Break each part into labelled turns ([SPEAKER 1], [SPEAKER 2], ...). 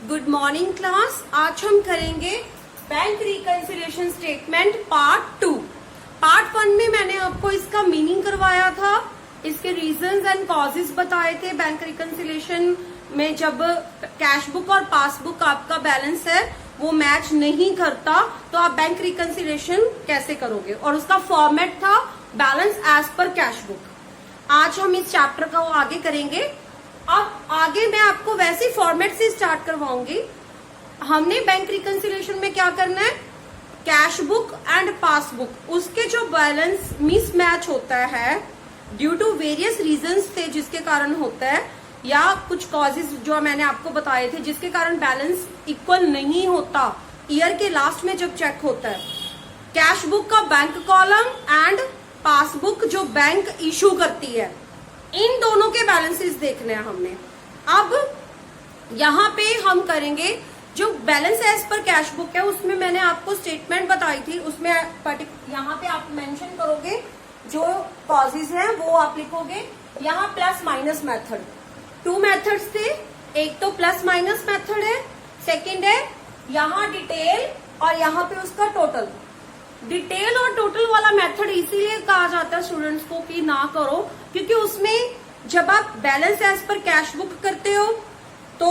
[SPEAKER 1] Good morning class. आज हम करेंगे bank reconciliation statement part 2। Part 1 में मैंने आपको इसका मीनिंग करवाया था, इसके रीजंस एंड कॉजेस बताए थे। बैंक रिकंसिलिएशन में जब कैश बुक और पासबुक आपका बैलेंस है वो मैच नहीं करता तो आप बैंक रिकंसिलिएशन कैसे करोगे, और उसका फॉर्मेट था balance as per cash book. आज हम इस चैप्टर को आगे करेंगे। अब आगे मैं आपको वैसे फॉर्मेट से स्टार्ट करवाऊंगी। हमने बैंक रिकंसिलिएशन में क्या करना है, कैश बुक एंड पासबुक उसके जो बैलेंस मिसमैच होता है ड्यू टू वेरियस रीजंस थे जिसके कारण होता है, या कुछ कॉजेज जो मैंने आपको बताए थे जिसके कारण बैलेंस इक्वल नहीं होता ईयर के लास्ट में जब चेक होता है। कैश बुक का बैंक कॉलम एंड पासबुक जो बैंक इशू करती है, इन दोनों के बैलेंसेस देखने हैं हमने। अब यहाँ पे हम करेंगे जो balance as per cash book है, उसमें मैंने आपको स्टेटमेंट बताई थी, उसमें यहाँ पे आप मेंशन करोगे जो कॉजेज हैं वो आप लिखोगे। यहाँ प्लस माइनस मेथड, 2 मेथड्स थे, एक तो प्लस माइनस मेथड है, सेकंड है यहाँ डिटेल और यहाँ पे उसका टोटल। डिटेल और टोटल वाला मेथड इसीलिए कहा जाता है स्टूडेंट्स को कि ना करो, क्योंकि उसमें जब आप balance as per cash book करते हो तो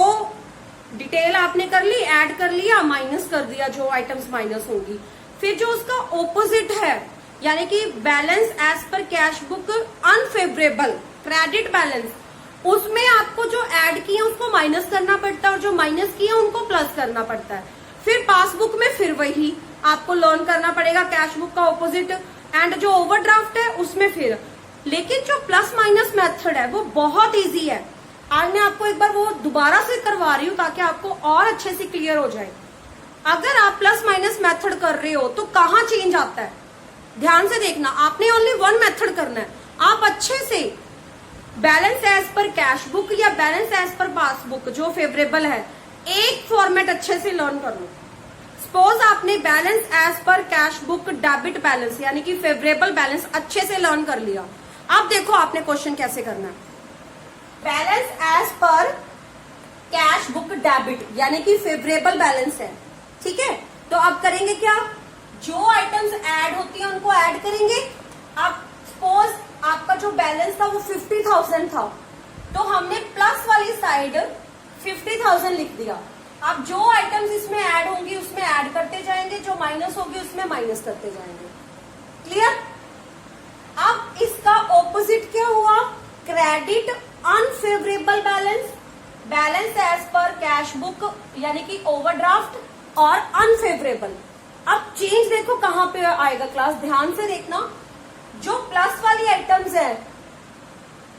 [SPEAKER 1] डिटेल आपने कर ली, ऐड कर लिया, माइनस कर दिया जो आइटम्स माइनस होगी। फिर जो उसका ऑपोजिट है यानी कि balance as per cash book unfavourable credit balance, उसमें आपको जो ऐड किया उसको माइनस करना पड़ता है और जो माइनस किया उनको प्लस करना पड़ता है। फिर पासबुक में फिर वही आपको लर्न करना पड़ेगा, कैश बुक का ऑपोजिट। एंड जो ओवरड्राफ्ट है उसमें फिर, लेकिन जो प्लस माइनस मेथड है वो बहुत इजी है। आज मैं आपको एक बार वो दोबारा से करवा रही हूँ ताकि आपको और अच्छे से क्लियर हो जाए। अगर आप प्लस माइनस मेथड कर रहे हो तो कहाँ चेंज आता है, ध्यान से देखना। आपने ओनली 1 मेथड करना है। आप अच्छे से balance as per cash book या बैलेंस एज पर पासबुक जो फेवरेबल है, एक फॉर्मेट अच्छे से लर्न कर लो। सपोज आपने balance as per cash book debit balance यानी कि फेवरेबल बैलेंस अच्छे से लर्न कर लिया। अब देखो आपने क्वेश्चन कैसे करना है। Balance as per cash book debit यानी कि फेवरेबल बैलेंस है, ठीक है। तो अब करेंगे क्या, जो आइटम्स ऐड होती है उनको ऐड करेंगे। अब सपोज आपका जो बैलेंस था वो 50,000 था, तो हमने प्लस वाली साइड 50,000 लिख दिया। अब जो आइटम्स इसमें ऐड होंगी उसमें ऐड करते जाएंगे, जो माइनस होगी उसमें माइनस करते जाएंगे। क्लियर। अब इसका ऑपोजिट क्या हुआ, credit unfavourable balance, balance as per cash book यानी कि ओवरड्राफ्ट और अनफेवरेबल। अब चेंज देखो कहां पे आएगा क्लास, ध्यान से देखना। जो प्लस वाली आइटम्स है,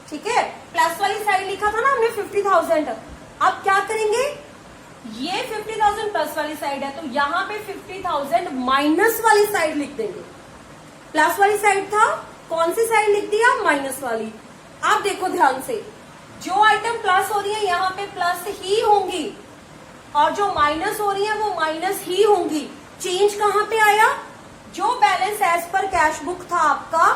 [SPEAKER 1] ठीक है, प्लस वाली साइड लिखा था ना हमने 50,000। अब क्या करेंगे, ये 50,000 प्लस वाली साइड है तो यहाँ पे 50,000 माइनस वाली साइड लिख देंगे। प्लस वाली साइड था, कौन सी साइड लिख दिया, माइनस वाली। अब देखो ध्यान से, जो आइटम प्लस हो रही है यहाँ पे प्लस ही होंगी और जो माइनस हो रही है वो माइनस ही होंगी। चेंज कहाँ पे आया, जो balance as per cash book था आपका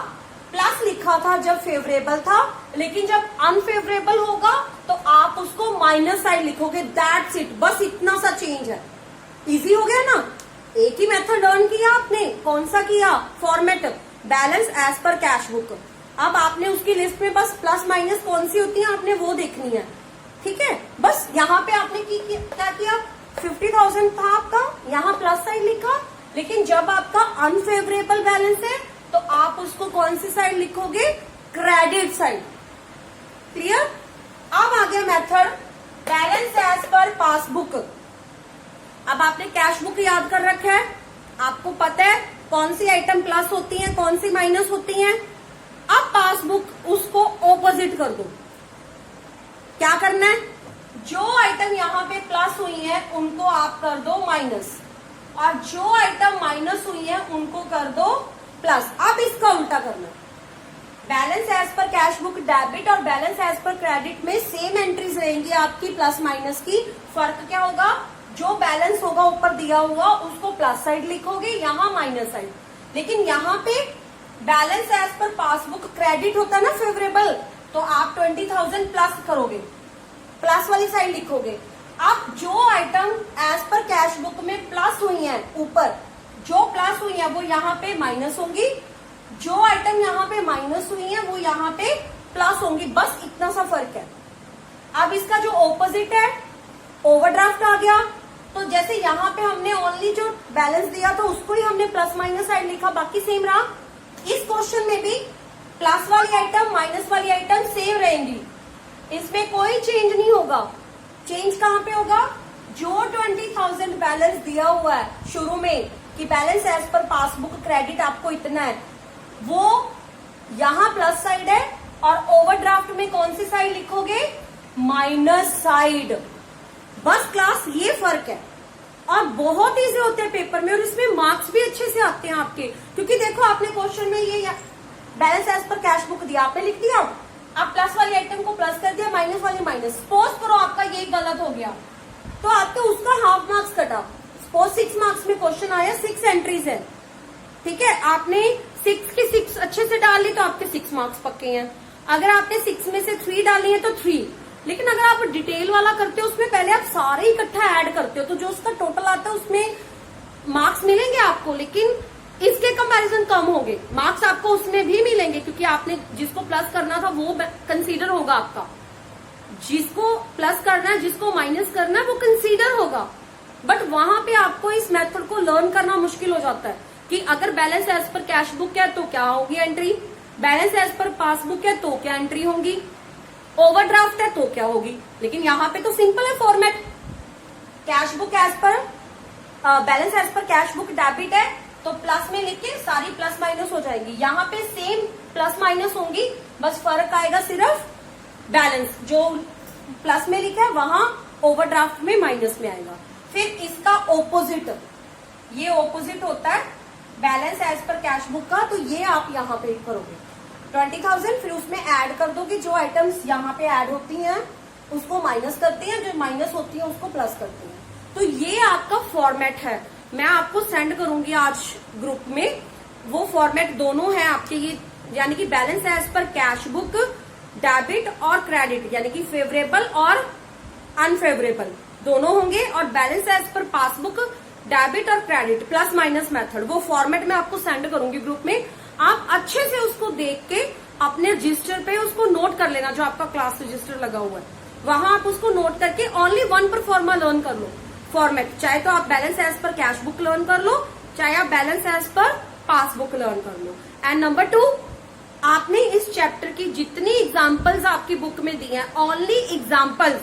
[SPEAKER 1] प्लस लिखा था जब फेवरेबल था, लेकिन जब अनफेवरेबल होगा तो आप उसको माइनस साइड लिखोगे। दैट्स इट, बस इतना सा चेंज है। इजी हो गया ना। एक ही मेथड लर्न किया आपने, कौन सा किया, format balance as per cash book. अब आपने उसकी लिस्ट में बस प्लस माइनस कौन सी होती है आपने वो देखनी है, ठीक है। बस यहाँ पे आपने क्या किया, 50,000 था आपका, यहाँ प्लस साइड लिखा, लेकिन जब आपका अनफेवरेबल बैलेंस है तो आप उसको कौन सी साइड लिखोगे, क्रेडिट साइड। क्लियर। अब आ गया method balance as per passbook. अब आपने कैश बुक याद कर रखा है, आपको पता है कौन सी आइटम प्लस होती है कौन सी माइनस होती है। अब पासबुक उसको ऑपोजिट कर दो। क्या करना है, जो आइटम यहाँ पे प्लस हुई है उनको आप कर दो माइनस, और जो आइटम माइनस हुई है उनको कर दो प्लस। अब इसका उल्टा करना, balance as per cash book debit और बैलेंस एज पर क्रेडिट में सेम एंट्रीज रहेंगी आपकी प्लस माइनस की। फर्क क्या होगा, जो बैलेंस होगा ऊपर दिया हुआ उसको प्लस साइड लिखोगे, यहाँ माइनस साइड। लेकिन यहाँ पे balance as per passbook credit होता है ना फेवरेबल, तो आप 20,000 प्लस करोगे, प्लस वाली साइड लिखोगे। अब जो आइटम कैश बुक में प्लस हुई है, ऊपर जो प्लस हुई है वो यहाँ पे माइनस होंगी, जो आइटम यहाँ पे माइनस हुई है वो यहाँ पे प्लस होंगी, बस इतना सा फर्क है। अब इसका जो ऑपोजिट है ओवरड्राफ्ट आ गया, तो जैसे यहाँ पे हमने ओनली जो बैलेंस दिया था उसको ही हमने प्लस माइनस साइड लिखा, बाकी सेम रहा। इस क्वेश्चन में भी प्लस वाली आइटम माइनस वाली आइटम सेम रहेंगी, इसमें कोई चेंज नहीं होगा। चेंज कहाँ पे होगा, जो 20,000 बैलेंस दिया हुआ है शुरू में कि balance as per passbook credit आपको इतना है, वो यहाँ प्लस साइड है और ओवरड्राफ्ट में कौन सी साइड लिखोगे, माइनस साइड। बस क्लास ये फर्क है और बहुत इजी होते हैं पेपर में, और इसमें मार्क्स भी अच्छे से आते हैं आपके, क्योंकि देखो आपने क्वेश्चन में ये balance as per cash book दिया, आपने लिख दिया, आप प्लस वाली आइटम को प्लस कर दिया, माइनस वाली माइनस। सपोज करो आपका ये गलत हो गया तो आपको उसका हाफ मार्क्स कटा। सपोज 6 मार्क्स में क्वेश्चन आया, 6 एंट्रीज है, ठीक है, आपने 6 की 6 अच्छे से डाल ली तो आपके 6 मार्क्स पक्के हैं। अगर आपने 6 में से 3 डाली है तो 3, लेकिन अगर आप डिटेल वाला करते हो उसमें पहले आप सारे इकट्ठा ऐड करते हो तो जो उसका टोटल आता है उसमें मार्क्स मिलेंगे आपको, लेकिन इसके कंपैरिजन कम होंगे। मार्क्स आपको उसमें भी मिलेंगे क्योंकि आपने जिसको प्लस करना था वो कंसीडर होगा आपका, जिसको प्लस करना है जिसको माइनस करना है वो कंसीडर होगा। बट वहां पे आपको इस मेथड को लर्न करना मुश्किल हो जाता है कि अगर balance as per cash book है तो क्या होगी entry, balance as per passbook है तो क्या एंट्री होगी, ओवरड्राफ्ट है तो क्या होगी। लेकिन यहाँ पे तो सिंपल है format, cash book as per balance as per cash book debit है तो प्लस में लिख के सारी प्लस माइनस हो जाएगी। यहाँ पे सेम प्लस माइनस होंगी, बस फर्क आएगा सिर्फ बैलेंस जो प्लस में लिखा है वहां ओवरड्राफ्ट में माइनस में आएगा। फिर इसका ऑपोजिट, ये ऑपोजिट होता है balance as per cash book का, तो ये आप यहाँ पे करोगे 20,000, फिर उसमें ऐड कर दोगे, जो आइटम्स यहाँ पे ऐड होती हैं उसको माइनस करते हैं, जो माइनस होती है उसको प्लस करते हैं। तो ये आपका फॉर्मेट है, मैं आपको सेंड करूंगी आज ग्रुप में, वो फॉर्मेट दोनों है आपके, ये यानी कि balance as per cash book debit और क्रेडिट, यानी कि फेवरेबल और अनफेवरेबल दोनों होंगे, और balance as per passbook debit और क्रेडिट प्लस माइनस मेथड, वो फॉर्मेट मैं आपको सेंड करूंगी ग्रुप में। आप अच्छे से उसको देख के अपने रजिस्टर पे उसको नोट कर लेना, जो आपका क्लास रजिस्टर लगा हुआ है वहां आप उसको नोट करके ओनली वन परफॉर्मा लर्न कर लो फॉर्मेट, चाहे तो आप balance as per cash book learn कर लो, चाहे आप balance as per passbook learn कर लो। एंड नंबर 2, आपने इस चैप्टर की जितनी एग्जाम्पल्स आपकी बुक में दी हैं, ओनली एग्जाम्पल्स,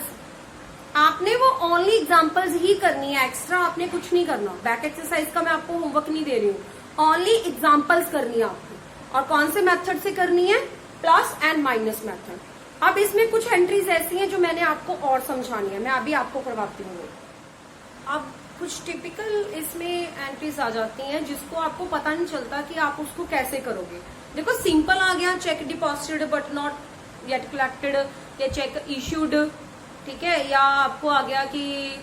[SPEAKER 1] आपने वो ओनली एग्जाम्पल्स ही करनी है, एक्स्ट्रा आपने कुछ नहीं करना। बैक एक्सरसाइज का मैं आपको होमवर्क नहीं दे रही हूँ, ओनली एग्जाम्पल्स करनी है आपको। और कौन से मेथड से करनी है, प्लस एंड माइनस मेथड। अब इसमें कुछ एंट्रीज ऐसी हैं जो मैंने आपको और समझानी है, मैं अभी आपको करवाती हूँ। अब कुछ टिपिकल इसमें एंट्रीज आ जाती हैं जिसको आपको पता नहीं चलता कि आप उसको कैसे करोगे। देखो सिंपल आ गया, check deposited but not yet collected, या चेक इश्यूड, ठीक है, या आपको आ गया कि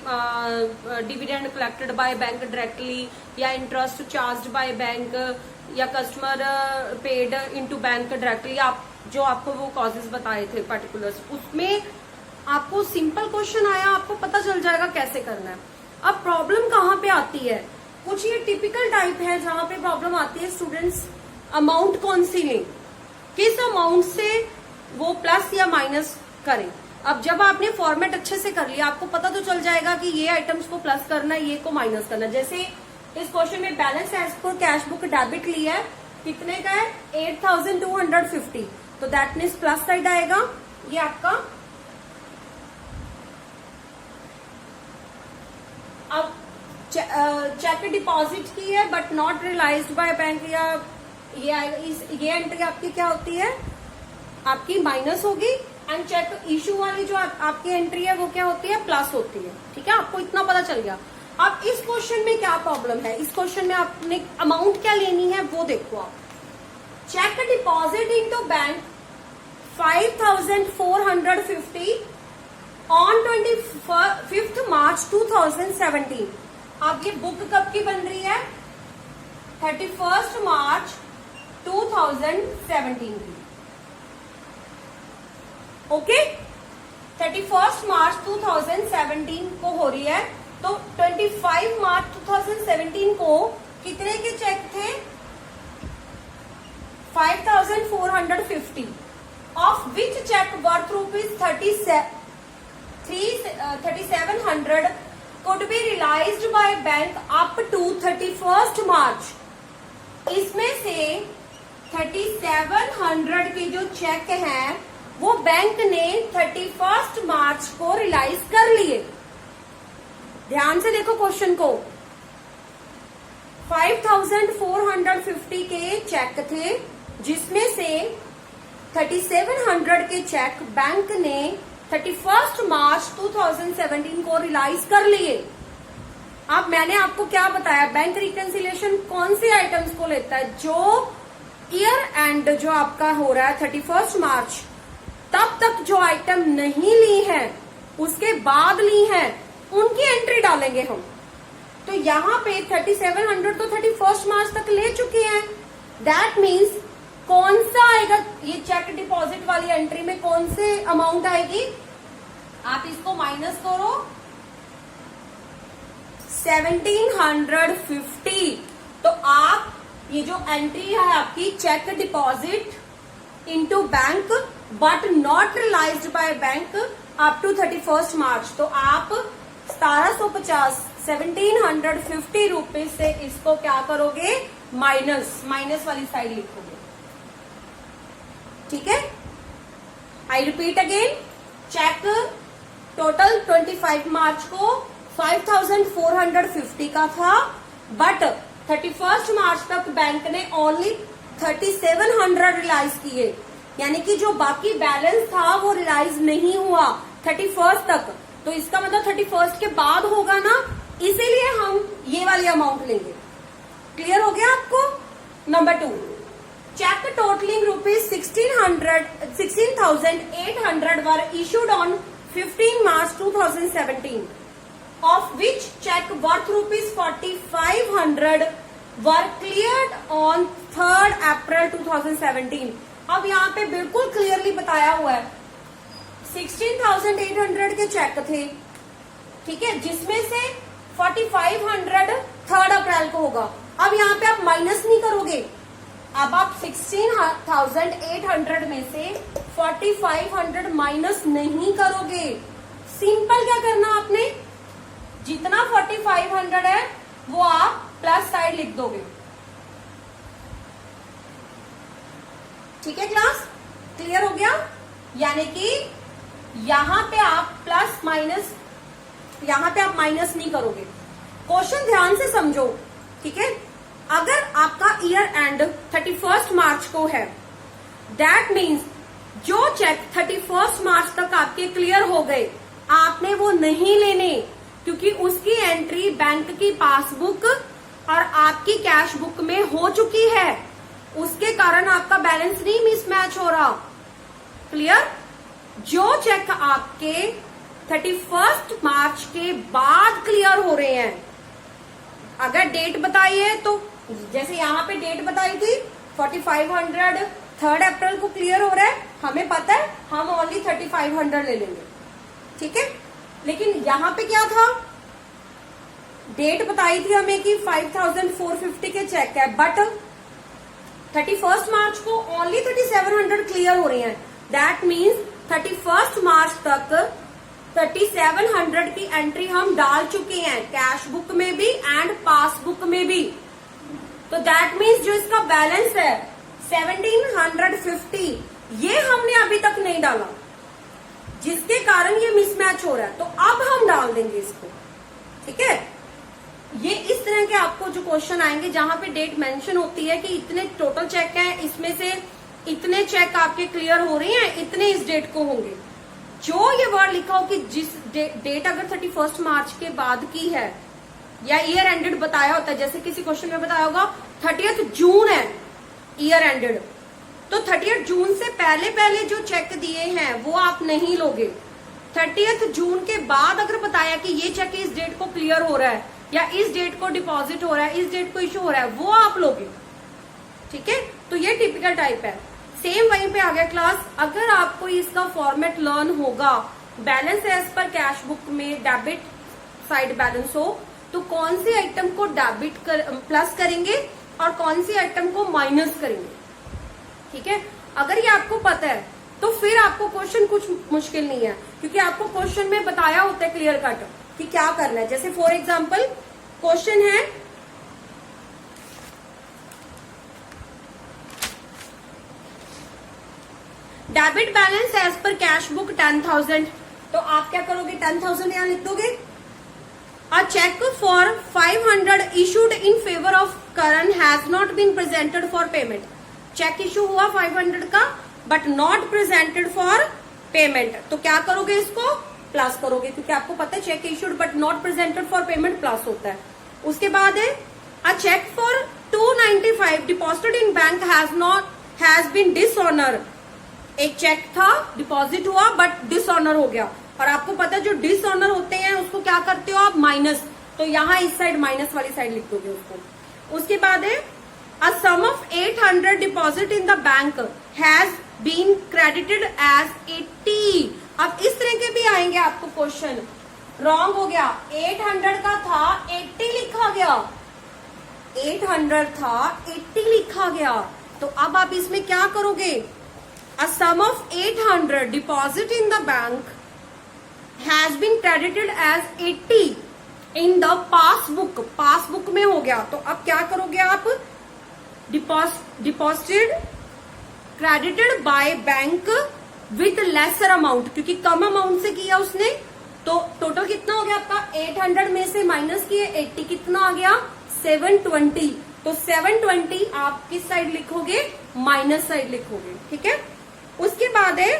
[SPEAKER 1] dividend collected by bank directly, या इंटरेस्ट चार्ज्ड बाय बैंक, या customer paid into bank directly, आप जो आपको वो कॉजेज बताए थे पर्टिकुलर्स, उसमें आपको सिंपल क्वेश्चन आया, आपको पता चल जाएगा कैसे करना है। अब प्रॉब्लम कहाँ पे आती है, कुछ ये टिपिकल टाइप है जहां पे प्रॉब्लम आती है, स्टूडेंट्स अमाउंट कौन सी लें, किस अमाउंट से वो प्लस या माइनस करें। अब जब आपने फॉर्मेट अच्छे से कर लिया, आपको पता तो चल जाएगा कि ये आइटम्स को प्लस करना है, ये को माइनस करना है। जैसे इस क्वेश्चन में balance as per cash book debit लिया है, कितने का है 8,250, तो दैट मीन्स प्लस साइड आएगा, ये आपका। अब चेक डिपॉजिट की है but not realised by bank, या ये आएगा, ये एंट्री आपकी क्या होती है, आपकी माइनस होगी। एंड चेक इशू वाली जो आपकी एंट्री है वो क्या होती है, प्लस होती है। ठीक है, आपको इतना पता चल गया। अब इस क्वेश्चन में क्या प्रॉब्लम है, इस क्वेश्चन में आपने अमाउंट क्या लेनी है वो देखो आप। Cheque deposit into bank 5,450 on 25 March 2017। अब ये बुक कब की बन रही है, 31 मार्च 2017 की। ओके, 31 मार्च 2017 को हो रही है तो 25 मार्च 2017 को कितने के चेक थे? 5450, of which cheque worth rupees 3700 could be realized by bank up to 31st March. इसमें से 3700 के जो चेक हैं वो बैंक ने 31st मार्च को रिलाइज कर लिए। ध्यान से देखो क्वेश्चन को। 5450 के चेक थे जिसमें से 3700 के चेक बैंक ने 31st मार्च 2017 को रिलाइज कर लिए। अब मैंने आपको क्या बताया, बैंक रिकंसिलिएशन कौन से आइटम्स को लेता है? जो ईयर एंड जो आपका हो रहा है 31st मार्च तब तक जो आइटम नहीं ली है, उसके बाद ली है, उनकी एंट्री डालेंगे हम। तो यहाँ पे 3700 तो 31st मार्च तक ले चुके हैं। दैट मीन्स कौन सा आएगा ये चेक डिपॉजिट वाली एंट्री में, कौन से अमाउंट आएगी? आप इसको माइनस करो 1750। तो आप ये जो एंट्री है आपकी cheque deposit into bank but not realised by bank up to 31st March, तो आप 1750 रुपीज से इसको क्या करोगे? माइनस वाली साइड लिखोगे। ठीक है, I repeat again, cheque total 25 March को 5450 का था, बट 31st मार्च तक बैंक ने ओनली 3700 रिलाइज किए, यानी कि जो बाकी बैलेंस था वो रिलाइज नहीं हुआ 31st तक। तो इसका मतलब 31st के बाद होगा ना, इसीलिए हम ये वाली अमाउंट लेंगे। क्लियर हो गया आपको? Number 2, cheque totalling rupees 16,800 were issued on 15 March 2017, of which cheque worth rupees 4500 were cleared on 3rd April 2017। अब यहाँ पे बिल्कुल क्लियरली बताया हुआ है 16,800 के चेक थे, ठीक है, जिसमें से 4500 3rd अप्रैल को होगा। अब यहाँ पे आप माइनस नहीं करोगे, अब आप 16,800 में से 4500 माइनस नहीं करोगे। सिंपल क्या करना आपने, जितना 4500 है वो आप प्लस साइड लिख दोगे। ठीक है क्लास, क्लियर हो गया? यानी कि यहां पे आप प्लस माइनस, यहां पे आप माइनस नहीं करोगे। क्वेश्चन ध्यान से समझो, ठीक है। अगर आपका ईयर एंड 31st मार्च को है, दैट मीन्स जो चेक 31st मार्च तक आपके क्लियर हो गए, आपने वो नहीं लेने, क्योंकि उसकी एंट्री बैंक की पासबुक और आपकी कैश बुक में हो चुकी है। उसके कारण आपका बैलेंस नहीं मिसमैच हो रहा। क्लियर? जो चेक आपके 31st मार्च के बाद क्लियर हो रहे हैं, अगर डेट बताई है तो जैसे यहाँ पे डेट बताई थी 4500 3rd अप्रैल को क्लियर हो रहा है, हमें पता है हम ओनली 3500 ले लेंगे, ठीक है। लेकिन यहाँ पे क्या था, डेट बताई थी हमें कि 5450 के चेक है, बट 31st मार्च को ओनली 3700 क्लियर हो रही हैं। दैट मीन्स 31st मार्च तक 3700 की एंट्री हम डाल चुके हैं, कैश बुक में भी एंड पासबुक में भी। तो दैट मीन्स जो इसका बैलेंस है 1750, ये हमने अभी तक नहीं डाला, जिसके कारण ये मिसमैच हो रहा है। तो अब हम डाल देंगे इसको, ठीक है। ये इस तरह के आपको जो क्वेश्चन आएंगे जहां पे डेट मेंशन होती है कि इतने टोटल चेक हैं, इसमें से इतने चेक आपके क्लियर हो रहे हैं, इतने इस डेट को होंगे। जो ये वर्ड लिखा हो कि जिस डेट अगर 31st मार्च के बाद की है या ईयर एंडेड बताया होता है, जैसे किसी क्वेश्चन में बताया होगा 30th जून है ईयर एंडेड, तो 30th जून से पहले पहले जो चेक दिए हैं वो आप नहीं लोगे। 30th जून के बाद अगर बताया कि ये चेक इस डेट को क्लियर हो रहा है या इस डेट को डिपॉजिट हो रहा है, इस डेट को इश्यू हो रहा है, वो आप लोगे, ठीक है। तो ये टिपिकल टाइप है। सेम वहीं पे आ गया क्लास, अगर आपको इसका फॉर्मेट लर्न होगा, balance as per cash book में डेबिट साइड बैलेंस हो तो कौन सी आइटम को प्लस करेंगे और कौन सी आइटम को माइनस करेंगे। ठीक है, अगर ये आपको पता है तो फिर आपको क्वेश्चन कुछ मुश्किल नहीं है, क्योंकि आपको क्वेश्चन में बताया होता है क्लियर कट कि क्या करना है। जैसे फॉर एग्जांपल क्वेश्चन है debit balance as per cash book 10,000, तो आप क्या करोगे 10,000 यहां लिख दोगे। A cheque for 500 issued in favour of Karan has not been presented for payment. Cheque issue हुआ 500 का but not presented for payment, तो क्या करोगे इसको प्लस करोगे, क्योंकि आपको पता है cheque issued but not presented for payment plus होता है। उसके बाद है a cheque for 295 deposited in bank has been dishonour. एक चेक था डिपॉजिट हुआ बट डिसऑनर हो गया, और आपको पता है जो डिसऑनर होते हैं उसको क्या करते हो आप माइनस, तो यहां इस साइड माइनस वाली साइड लिख दोगे उसको। उसके बाद है a sum of 800 deposit in the bank has been credited as 80। अब इस तरह के भी आएंगे आपको क्वेश्चन, रॉन्ग हो गया, 800 का था 80 लिखा गया, 800 था 80 लिखा गया, तो अब आप इसमें क्या करोगे। A sum of 800 deposit in the bank has been credited as 80 in the passbook। Passbook में हो गया, तो अब क्या करोगे आप deposited credited by bank with lesser amount, क्योंकि कम अमाउंट से किया उसने, तो टोटल कितना हो गया आपका 800 में से माइनस किए 80, कितना आ गया 720, तो 720 आप किस साइड लिखोगे माइनस साइड लिखोगे। ठीक है, उसके बाद है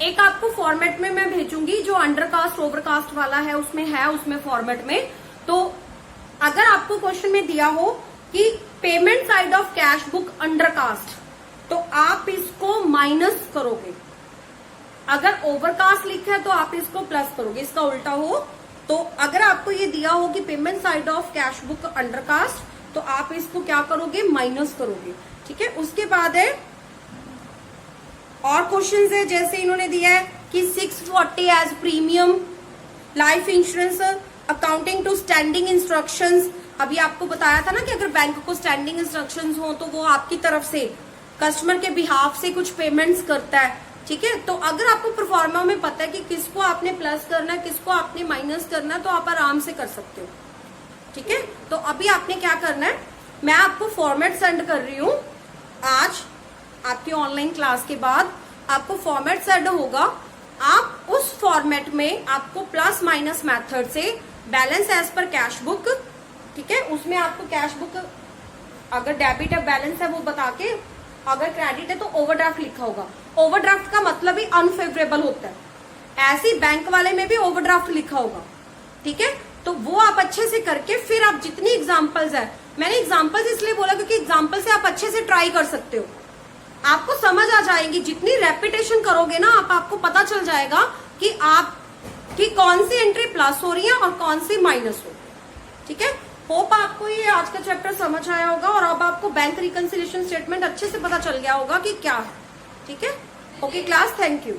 [SPEAKER 1] एक आपको फॉर्मेट में मैं भेजूंगी जो अंडरकास्ट ओवरकास्ट वाला है, उसमें है उसमें फॉर्मेट में। तो अगर आपको क्वेश्चन में दिया हो कि payment side of cash book undercast, तो आप इसको माइनस करोगे, अगर ओवरकास्ट लिखा है तो आप इसको प्लस करोगे, इसका उल्टा हो। तो अगर आपको ये दिया हो कि payment side of cash book undercast, तो आप इसको क्या करोगे माइनस करोगे। ठीक है, उसके बाद है और क्वेश्चंस है, जैसे इन्होंने दिया है कि 640 as premium life insurance according to standing instructions. अभी आपको बताया था ना कि अगर बैंक को स्टैंडिंग इंस्ट्रक्शंस हो तो वो आपकी तरफ से कस्टमर के बिहाफ से कुछ पेमेंट्स करता है। ठीक है, तो अगर आपको परफॉर्मा में पता है कि किसको आपने प्लस करना है किसको आपने माइनस करना है, तो आप आराम से कर सकते हो। ठीक है, तो अभी आपने क्या करना है, मैं आपको फॉर्मेट सेंड कर रही हूँ, आज आपकी ऑनलाइन क्लास के बाद आपको फॉर्मेट सेंड होगा। आप उस फॉर्मेट में आपको प्लस माइनस मेथड से balance as per cash book, ठीक है, उसमें आपको कैश बुक अगर डेबिट है बैलेंस है वो बता के, अगर क्रेडिट है तो ओवरड्राफ्ट लिखा होगा। ओवरड्राफ्ट का मतलब ही अनफेवरेबल होता है, ऐसे ही बैंक वाले में भी ओवरड्राफ्ट लिखा होगा। ठीक है, तो वो आप अच्छे से करके फिर आप जितनी एग्जांपल्स है, मैंने एग्जांपल्स इसलिए बोला क्योंकि एग्जांपल से आप अच्छे से ट्राई कर सकते हो, आपको समझ आ जाएगी। जितनी रेपिटेशन करोगे ना आपको पता चल जाएगा कि आप की कौन सी एंट्री प्लस हो रही है और कौन सी माइनस हो रही है। ठीक है, होप आपको ये आज का चैप्टर समझ आया होगा और अब आपको बैंक रिकंसिलिएशन स्टेटमेंट अच्छे से पता चल गया होगा कि क्या है। ठीक है, ओके क्लास, थैंक यू।